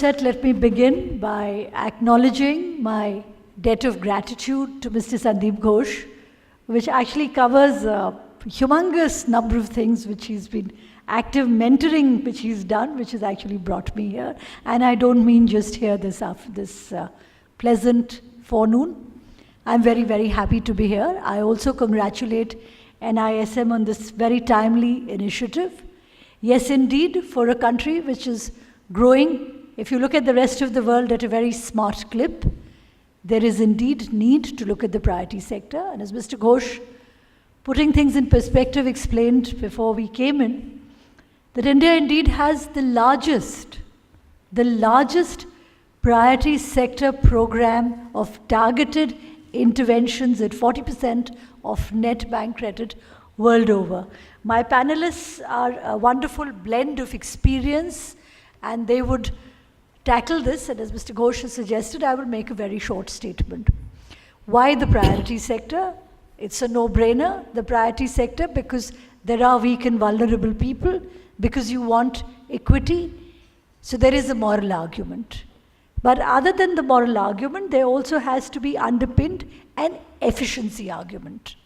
outset, let me begin by acknowledging my debt of gratitude to Mr. Sandeep Ghosh, which actually covers a humongous number of things which he's been active mentoring, which he's done, which has actually brought me here. And I don't mean just here this pleasant forenoon. I'm very, very happy to be here. I also congratulate NISM on this very timely initiative. Yes, indeed, for a country which is growing, if you look at the rest of the world at a very smart clip, there is indeed need to look at the priority sector. And as Mr. Ghosh, putting things in perspective, explained before we came in, that India indeed has the largest priority sector program of targeted interventions at 40% of net bank credit world over. My panelists are a wonderful blend of experience, and they would tackle this, and as Mr. Ghosh has suggested, I will make a very short statement. Why the priority sector? It's a no-brainer, the priority sector, because there are weak and vulnerable people, because you want equity, so there is a moral argument. But other than the moral argument, there also has to be underpinned an efficiency argument.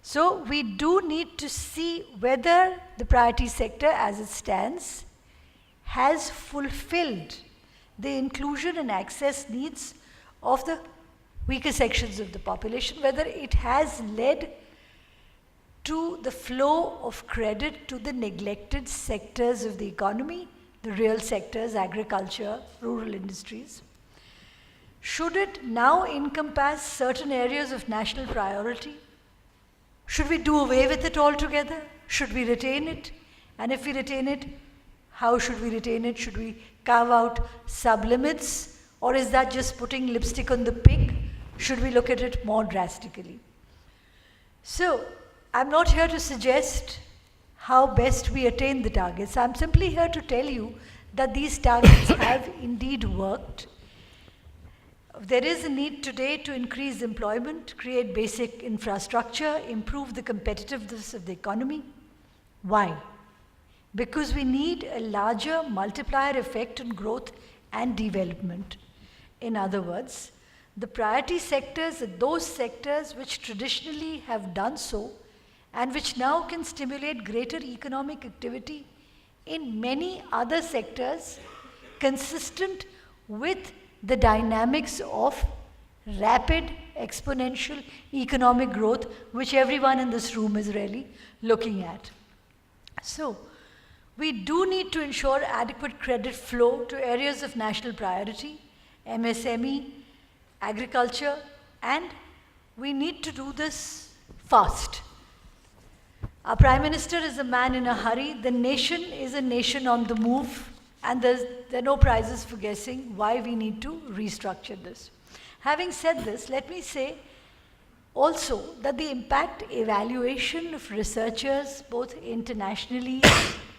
So we do need to see whether the priority sector as it stands has fulfilled the inclusion and access needs of the weaker sections of the population, whether it has led to the flow of credit to the neglected sectors of the economy, the real sectors, agriculture, rural industries. Should it now encompass certain areas of national priority? Should we do away with it altogether? Should we retain it? And if we retain it, how should we retain it? Should we carve out sub-limits? Or is that just putting lipstick on the pig? Should we look at it more drastically? So, I'm not here to suggest how best we attain the targets. I'm simply here to tell you that these targets have indeed worked. There is a need today to increase employment, create basic infrastructure, improve the competitiveness of the economy. Why? Because we need a larger multiplier effect on growth and development. In other words, the priority sectors are those sectors which traditionally have done so and which now can stimulate greater economic activity in many other sectors consistent with the dynamics of rapid exponential economic growth which everyone in this room is really looking at. So, we do need to ensure adequate credit flow to areas of national priority, MSME, agriculture, and we need to do this fast. Our Prime Minister is a man in a hurry. The nation is a nation on the move, and there are no prizes for guessing why we need to restructure this. Having said this, let me say also that the impact evaluation of researchers, both internationally,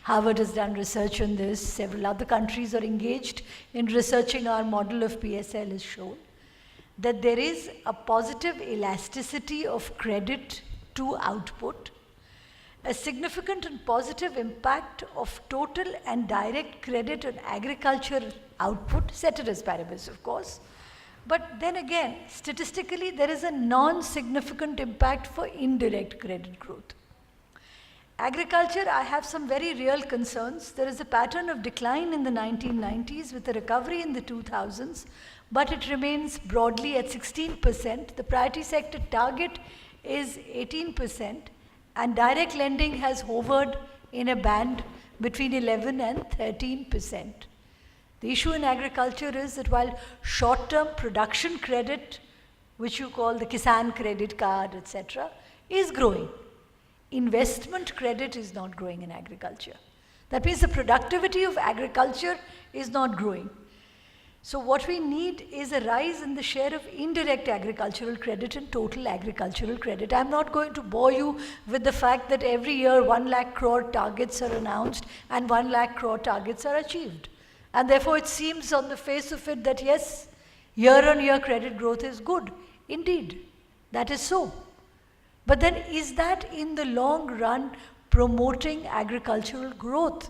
Harvard has done research on this, several other countries are engaged in researching our model of PSL, has shown that there is a positive elasticity of credit to output, a significant and positive impact of total and direct credit on agriculture output, ceteris paribus of course, but then again, statistically there is a non-significant impact for indirect credit growth. Agriculture, I have some very real concerns. There is a pattern of decline in the 1990s with a recovery in the 2000s, but it remains broadly at 16%. The priority sector target is 18%, and direct lending has hovered in a band between 11 and 13%. The issue in agriculture is that while short-term production credit, which you call the Kisan credit card, etc., is growing, investment credit is not growing in agriculture. That means the productivity of agriculture is not growing. So what we need is a rise in the share of indirect agricultural credit and total agricultural credit. I'm not going to bore you with the fact that every year 1 lakh crore targets are announced and 1 lakh crore targets are achieved. And therefore it seems on the face of it that yes, year-on-year credit growth is good. Indeed, that is so. But then is that in the long run promoting agricultural growth?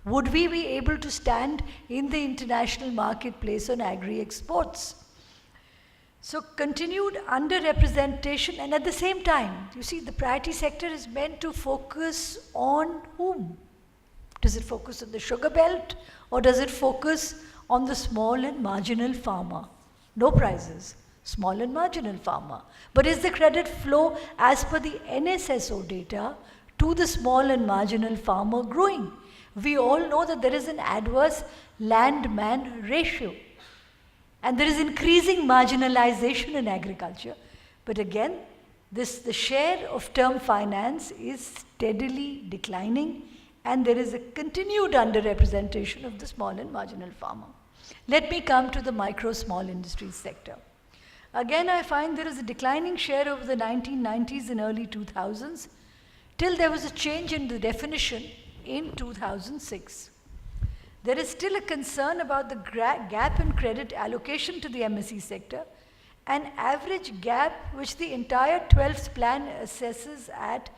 Would we be able to stand in the international marketplace on agri-exports? So continued underrepresentation, and at the same time, you see, the priority sector is meant to focus on whom? Does it focus on the sugar belt, or does it focus on the small and marginal farmer? No prizes, small and marginal farmer. But is the credit flow as per the NSSO data to the small and marginal farmer growing? We all know that there is an adverse land-man ratio. And there is increasing marginalization in agriculture. But again, the share of term finance is steadily declining, and there is a continued underrepresentation of the small and marginal farmer. Let me come to the micro small industries sector. Again, I find there is a declining share over the 1990s and early 2000s, till there was a change in the definition in 2006. There is still a concern about the gap in credit allocation to the MSE sector, an average gap which the entire 12th plan assesses at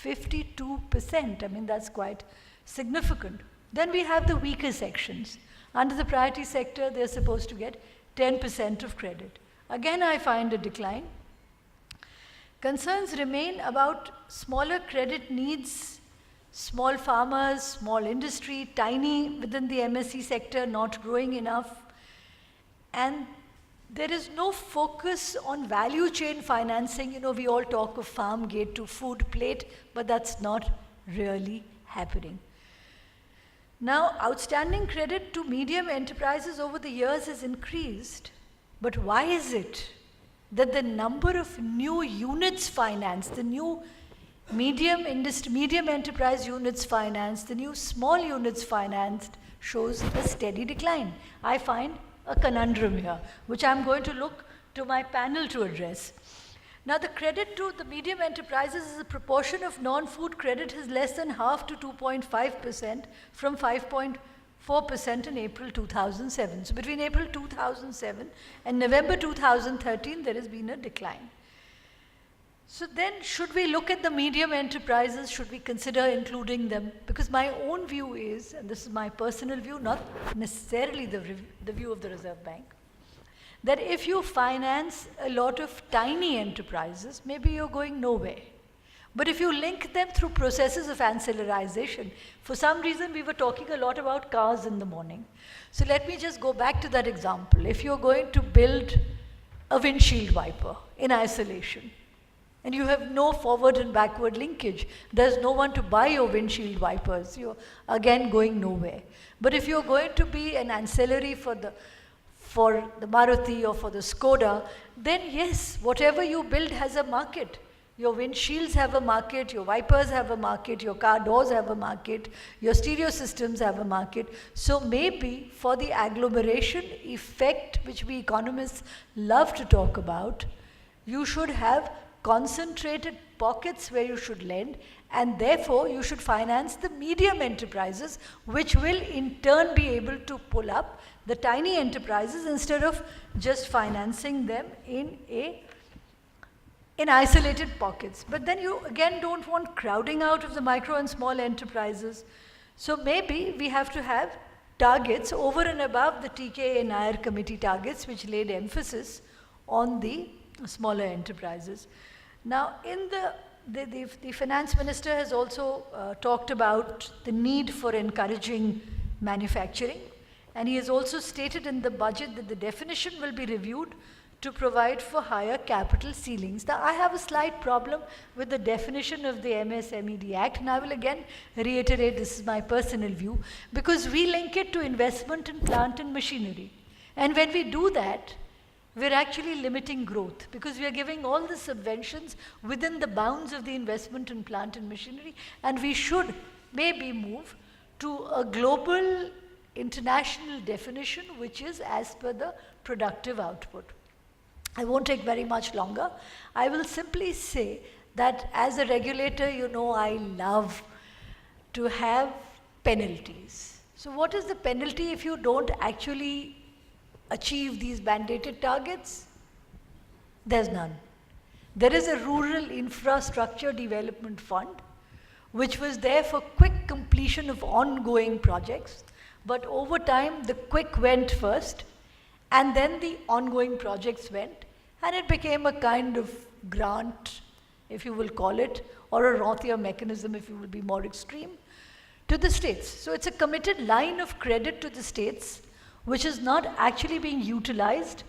52%. I mean, that's quite significant. Then we have the weaker sections. Under the priority sector, they're supposed to get 10% of credit. Again, I find a decline. Concerns remain about smaller credit needs, small farmers, small industry, tiny within the MSE sector, not growing enough. And there is no focus on value chain financing. You know, we all talk of farm gate to food plate, but that's not really happening. Now, outstanding credit to medium enterprises over the years has increased. But why is it that the number of new units financed, the new medium enterprise units financed, the new small units financed, shows a steady decline? I find a conundrum here, which I'm going to look to my panel to address. Now, the credit to the medium enterprises as a proportion of non-food credit is less than half to 2.5% from 5.4% in April 2007. So between April 2007 and November 2013, there has been a decline. So then, should we look at the medium enterprises? Should we consider including them? Because my own view is, and this is my personal view, not necessarily the view of the Reserve Bank, that if you finance a lot of tiny enterprises, maybe you're going nowhere. But if you link them through processes of ancillarization, for some reason we were talking a lot about cars in the morning. So let me just go back to that example. If you're going to build a windshield wiper in isolation, and you have no forward and backward linkage, there's no one to buy your windshield wipers, you're again going nowhere. But if you're going to be an ancillary for the Maruti or for the Skoda, then yes, whatever you build has a market. Your windshields have a market, your wipers have a market, your car doors have a market, your stereo systems have a market. So maybe for the agglomeration effect, which we economists love to talk about, you should have concentrated pockets where you should lend, and therefore you should finance the medium enterprises, which will in turn be able to pull up the tiny enterprises instead of just financing them in isolated pockets. But then you again don't want crowding out of the micro and small enterprises. So maybe we have to have targets over and above the TK and Nair committee targets, which laid emphasis on the smaller enterprises. Now, in the finance minister has also talked about the need for encouraging manufacturing, and he has also stated in the budget that the definition will be reviewed to provide for higher capital ceilings. Now, I have a slight problem with the definition of the MSMED Act, and I will again reiterate, this is my personal view, because we link it to investment in plant and machinery. And when we do that, we're actually limiting growth, because we are giving all the subventions within the bounds of the investment in plant and machinery, and we should maybe move to a global international definition, which is as per the productive output. I won't take very much longer. I will simply say that as a regulator, you know, I love to have penalties. So what is the penalty if you don't actually achieve these mandated targets? There's none. There is a rural infrastructure development fund, which was there for quick quick completion of ongoing projects, but over time the quick went first, and then the ongoing projects went, and it became a kind of grant, if you will call it, or a Rentier mechanism, if you will be more extreme, to the states. So it's a committed line of credit to the states, which is not actually being utilized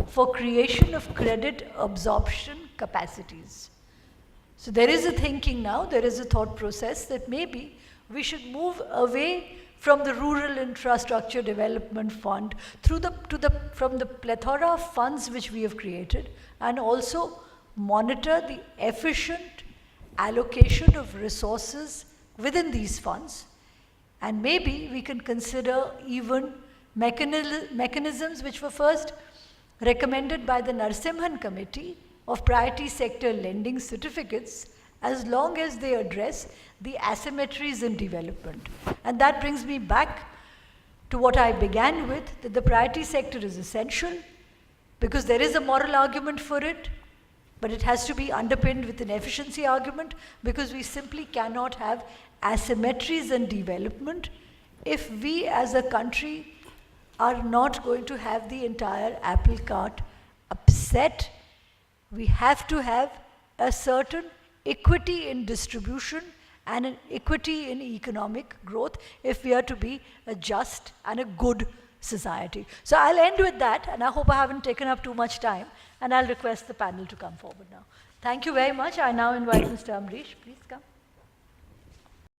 for creation of credit absorption capacities. So there is a thinking now, there is a thought process that maybe we should move away from the Rural Infrastructure Development Fund from the plethora of funds which we have created, and also monitor the efficient allocation of resources within these funds. And maybe we can consider even mechanisms which were first recommended by the Narasimhan Committee of priority sector lending certificates, as long as they address the asymmetries in development. And that brings me back to what I began with, that the priority sector is essential because there is a moral argument for it, but it has to be underpinned with an efficiency argument, because we simply cannot have asymmetries in development if we as a country are not going to have the entire apple cart upset. We have to have a certain equity in distribution and an equity in economic growth if we are to be a just and a good society. So I'll end with that, and I hope I haven't taken up too much time, and I'll request the panel to come forward now. Thank you very much. I now invite Mr. Amrish. Please come.